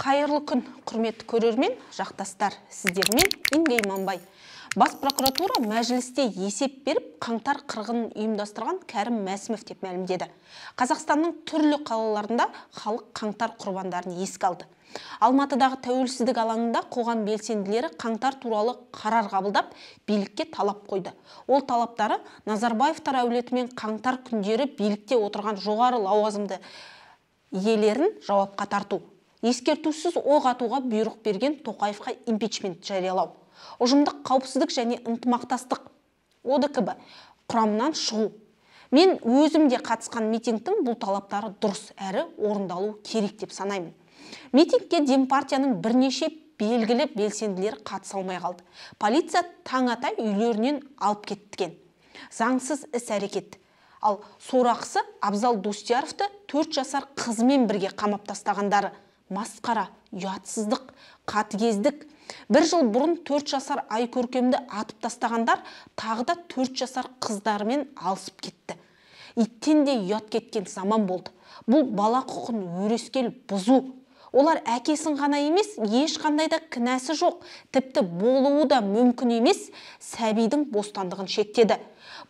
Қайырлы күн, құрметті көрермен, жақтастар, сіздермен Инга Иманбай. Бас прокуратура мәжілісте есеп беріп, қаңтар қырғынын ұйымдастырған Кәрім Мәсімов деп мәлімдеді. Қазақстанның түрлі қалаларында халық қаңтар құрбандарын еске алды. Алматыдағы Тәуелсіздік алаңында қоғам белсенділері қаңтар туралы қарар қабылдап, билікке талап қойды. Ол талаптары Назарбаевтар әулетімен қаңтар күндері билікте отырған жоғары лауазымды иелерін жауапқа тарту. Ескертусіз оқ атуға бұйрық берген Тоқаевқа импичмент жариялау. Ұжымдық қауіпсіздік және ынтымақтастық ОДКБ құрамынан шығу. Мен өзім де қатысқан митингтің бұл талаптары дұрыс әрі орындалу керек деп санаймын. Митингке Демпартияның бірнеше белгілі белсенділері қатыса алмай қалды. Полиция таң ата үйлерінен алып кеткен. Заңсыз іс-әрекет. Ал сорақысы Абзал Достияровты 4 жасар қызымен бірге қамап тастағандары масқара, ұятсыздық, қатыгездік. Бір жыл бұрын 4 жасар Айкөркемді атып тастағандар тағы да 4 жасар қыздарымен алысып кетті. Иттен де ұят кеткен заман болды. Бұл бала құқын өрескел бұзу. Олар әкесін ғана емес, ешқандай да кінәсі жоқ, тіпті болуы да мүмкін емес, сәбидің бостандығын шектеді.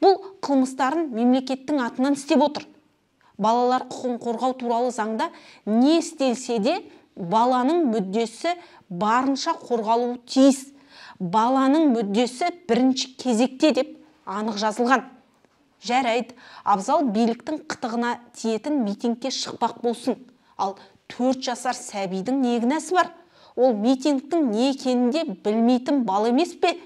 Бұл қылмыстарын мемлекеттің атынан істеп отыр. Балалар құқын қорғау туралы заңда не істелсе де баланың мүддесі барынша қорғалуы тиіс. Баланың мүддесі бірінші кезекте деп анық жазылған. Жарайды, Абзал биліктің қытығына тиетін митингке шықпақ болсын. Ал 4 жасар сәбидің не кінәсі бар? Ол митингтің не екенінде білмейтін бала емес пе?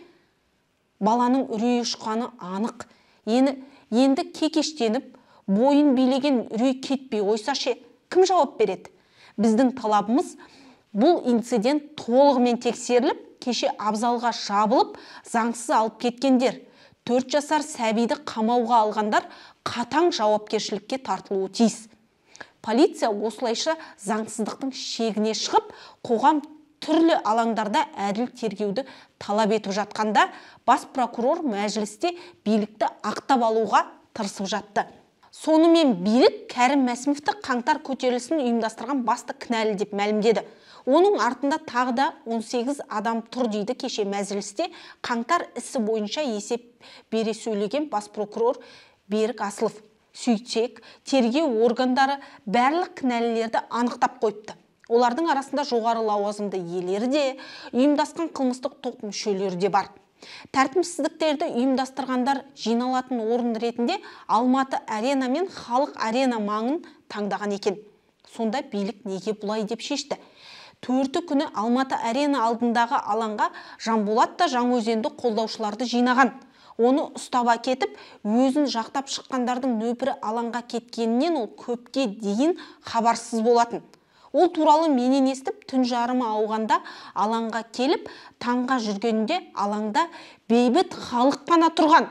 Баланың үрей ұшқаны анық. Енді кекештеніп, бойын билеген үрей кетпей ойса ше, кім жауап береді? Біздің талабымыз бұл инцидент толығымен тексеріліп, кеше Абзалға жабылып, заңсыз алып кеткендер, 4 жасар сәбиді қамауға алғандар қатаң жауапкершілікке тартылуы тиіс. Полиция осылайша заңсыздықтың шегіне шығып, қоғам түрлі алаңдарда әділ тергеуді талап етіп жатқанда, бас прокурор мәжілісте билікті ақтап алуға тырысып жатты. Сонымен билік Кәрім Мәсімовті қаңтар көтерілісін ұйымдастырған басты кінәлі деп мәлімдеді. Оның артында тағы да 18 адам тұр дейді кеше мәжілісте қаңтар ісі бойынша есеп бере сөйлеген бас прокурор Берік Асылов. Сөйтсек, тергеу органдары барлық кінәлілерді анықтап қойыпты. Олардың арасында жоғары лауазымды иелері де, ұйымдасқан қылмыстық топ мүшелері де бар. Тәртіпсіздіктерді ұйымдастырғандар жиналатын орын ретінде Алматы арена мен Халық арена маңын таңдаған екен. Сонда билік неге бұлай деп шешті? 4 күні Алматы арена алдындағы алаңға Жанболат та Жаңаөзенді қолдаушыларды жинаған. Оны ұстап әкетіп, өзін жақтап шыққандардың нөпірі алаңға кеткенінен ол көпке дейін хабарсыз болатын. Ол туралы менен естіп, түн жарымы ауғанда алаңға келіп, таңға жүргенінде алаңда бейбіт халық қана тұрған.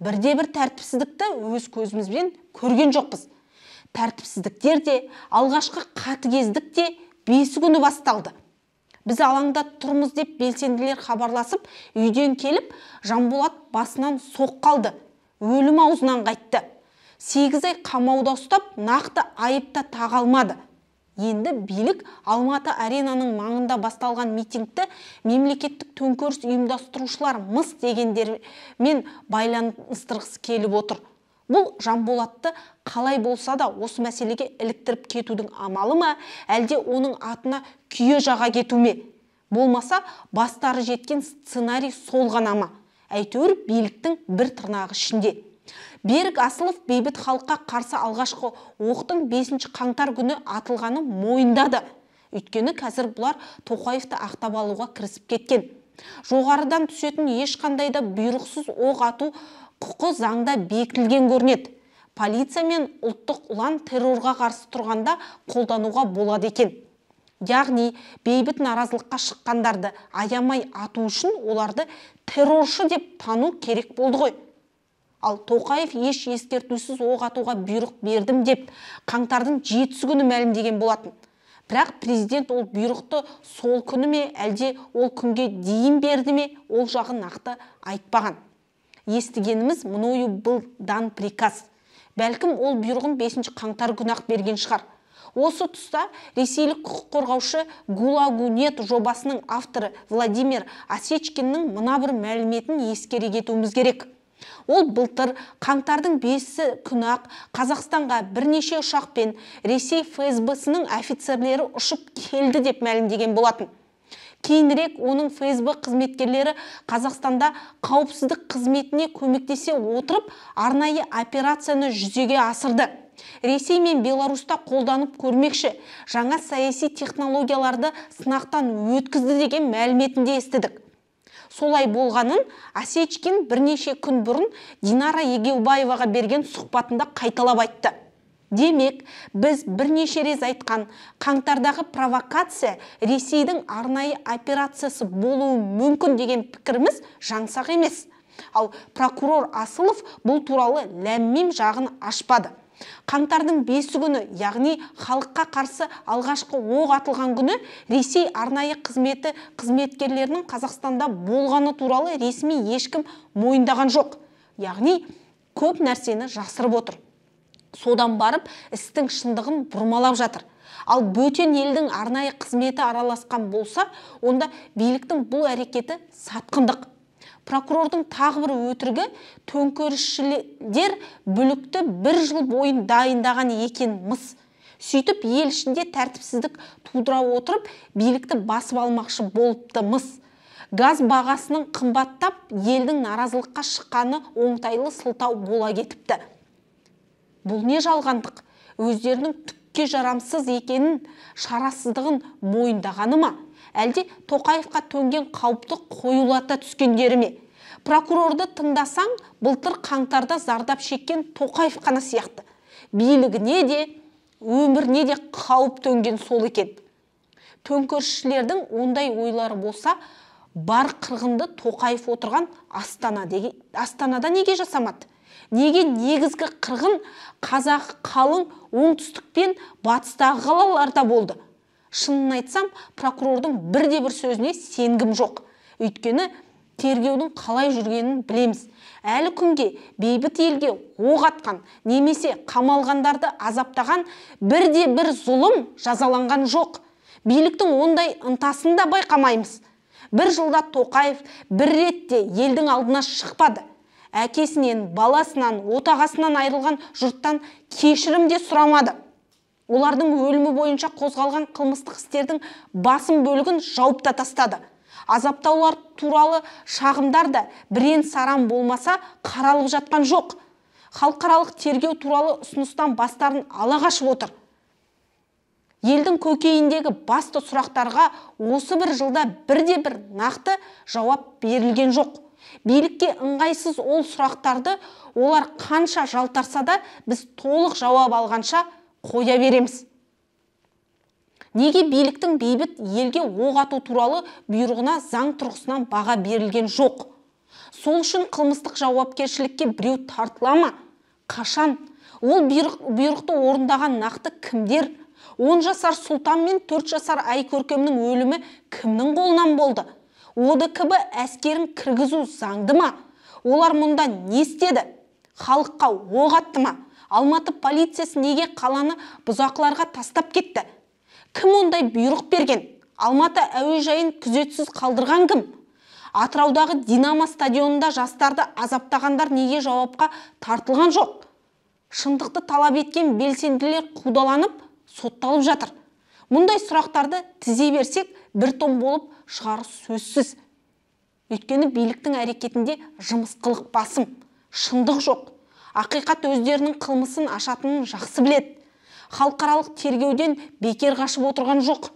Бірде-бір тәртіпсіздікті өз көзімізбен көрген жоқпыз. Тәртіпсіздіктер де, алғашқы қатыгездік те 5 күні басталды. Біз алаңда тұрмыз деп белсенділер хабарласып, үйден келіп, Жанболат басынан соқ қалды. Өлім аузынан қайтты. 8 ай қамауда ұстап, нақты айыпта тағалмады. Енді билік Алматы аренаның маңында басталған митингті мемлекеттік төңкеріс ұйымдастырушылар мыс дегендермен байланыстырғысы келіп отыр. Бұл Жанболатты қалай болса да осы мәселеге іліктіріп кетудің амалы ма, әлде оның атына күйе жаға кету ме? Болмаса бастары жеткен сценарий сол ғана ма? Әйтеуір биліктің бір тырнағы ішінде. Берік Асылов бейбіт халыққа қарсы алғашқы оқтың 5 қаңтар күні атылғаны мойындады. Өйткені қазір бұлар Тоқаевты ақтап алуға кірісіп кеткен. Жоғарыдан түсетін ешқандай да бұйрықсыз оқ ату құқы заңда бекітілген көрінеді. Полиция мен ұлттық ұлан террорға қарсы тұрғанда қолдануға болады екен. Яғни бейбіт наразылыққа шыққандарды аямай ату үшін оларды терроршы деп тану керек болды ғой. Ал Тоқаев еш ескертусіз оқ атуға бұйрық бердім деп қаңтардың 7 күні мәлімдеген болатын. Бірақ президент ол бұйрықты сол күні ме, әлде ол күнге дейін берді ме, ол жағын нақты айтпаған. Естігеніміз мною был дан приказ. Бәлкім ол бұйрығын 5 қаңтар күні ақ берген шығар. Осы тұста ресейлік құқық қорғаушы Гулагу.нет жобасының авторы Владимир Осечкиннің мына бір мәліметін ескере кетуіміз керек. Ол былтыр қаңтардың 5-і күні-ақ Қазақстанға бірнеше ұшақпен Ресей ФСБ-сінің офицерлері ұшып келді деп мәлімдеген болатын. Кейінірек оның ФСБ қызметкерлері Қазақстанда қауіпсіздік қызметіне көмектесе отырып, арнайы операцияны жүзеге асырды. Ресей мен Беларуста қолданып көрмекші, жаңа саяси технологияларды сынақтан өткізді деген мәліметінде естідік. Солай болғанын Осечкин бірнеше күн бұрын Динара Егеубаеваға берген сұхбатында қайталап айтты. Демек, біз бірнеше рет айтқан қаңтардағы провокация Ресейдің арнайы операциясы болуы мүмкін деген пікіріміз жаңсақ емес. Ал прокурор Асылов бұл туралы ләм-мим жағын ашпады. Қаңтардың 5-і күні, яғни халыққа қарсы алғашқы оқ атылған күні Ресей арнайы қызметі қызметкерлерінің Қазақстанда болғаны туралы ресми ешкім мойындаған жоқ. Яғни көп нәрсені жасырып отыр. Содан барып істің шындығын бұрмалап жатыр. Ал бөтен елдің арнайы қызметі араласқан болса, онда биліктің бұл әрекеті сатқындық. Прокурордың тағы бір өтірігі, төңкерісшілер бүлікті 1 жыл бойын дайындаған екен мыс. Сөйтіп ел ішінде тәртіпсіздік тудыра отырып, билікті басып алмақшы болыпты мыс. Газ бағасының қымбаттап, елдің наразылыққа шыққаны оңтайлы сылтау бола кетіпті. Бұл не жалғандық? Өздерінің түкке жарамсыз екенін, шарасыздығын мойындағаны ма? Әлде Тоқаевқа төнген қауіпті қоюлата түскендері ме? Прокурорды тыңдасаң, былтыр қаңтарда зардап шеккен Тоқаев қана сияқты. Билігіне де, өміріне де қауіп төнген сол екен. Төңкерісшілердің ондай ойлары болса, бар қырғынды Тоқаев отырған Астанада неге жасамады? Неге негізгі қырғын Қазақ қалың оңтүстік пен батыстағы қалаларда болды? Шынын айтсам, прокурордың бірде-бір сөзіне сенгім жоқ. Өйткені тергеудің қалай жүргенін білеміз. Әлі күнге бейбіт елге оқ атқан, немесе қамалғандарды азаптаған бірде-бір зұлым жазаланған жоқ. Биліктің ондай ынтасын да байқамаймыз. Бір жылда Тоқаев бір ретте елдің алдына шықпады. Әкесінен, баласынан, отағасынан айырылған жұрттан кешірім де сұрамады. Олардың өлімі бойынша қозғалған қылмыстық істердің басым бөлігін жауып та тастады. Азаптаулар туралы шағымдар да бірен сарам болмаса қаралып жатқан жоқ. Халықаралық тергеу туралы ұсыныстан бастарын ала қашып отыр. Елдің көкейіндегі басты сұрақтарға осы бір жылда бірде-бір нақты жауап берілген жоқ. Билікке ыңғайсыз ол сұрақтарды олар қанша жалтарса да біз толық жауап алғанша қоя береміз. Неге биліктің бейбіт елге оқ ату туралы бұйрығына заң тұрғысынан баға берілген жоқ? Сол үшін қылмыстық жауапкершілікке біреу тартыла ма? Қашан? Ол бұйрықты орындаған нақты кімдер? 10 жасар Сұлтан мен 4 жасар Айкөркемнің өлімі кімнің қолынан болды? ОДКБ әскерін кіргізу заңды ма? Олар мұнда не істеді? Халыққа оқ атты ма? Алматы полициясы неге қаланы бұзақыларға тастап кетті? Кім ондай бұйрық берген? Алматы әуежайын күзетсіз қалдырған кім? Атыраудағы Динамо стадионында жастарды азаптағандар неге жауапқа тартылған жоқ? Шындықты талап еткен белсенділер қудаланып, сотталып жатыр. Мұндай сұрақтарды тізе берсек, бір том болып шығары сөзсіз. Өйткені биліктің әрекетінде жымысқылық басым, шындық жоқ. Ақиқат өздерінің қылмысын ашатынын жақсы біледі. Халықаралық тергеуден бекер қашып отырған жоқ.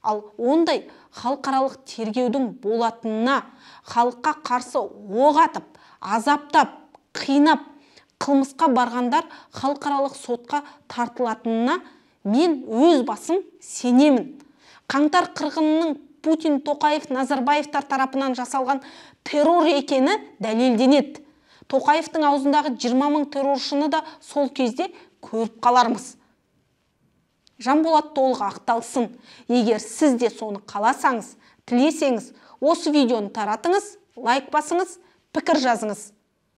Ал ондай халықаралық тергеудің болатынына, халыққа қарсы оқ атып, азаптап, қинап, қылмысқа барғандар халықаралық сотқа тартылатынына мен өз басым сенемін. Қаңтар қырғынының Путин, Тоқаев, Назарбаевтар тарапынан жасалған террор екені дәлелденеді. Тоқаевтың аузындағы 20 000 терроршыны да сол кезде көріп қалармыз. Жанболат толық ақталсын. Егер сіз де соны қаласаңыз, тілесеңіз, осы видеоны таратыңыз, лайк басыңыз, пікір жазыңыз.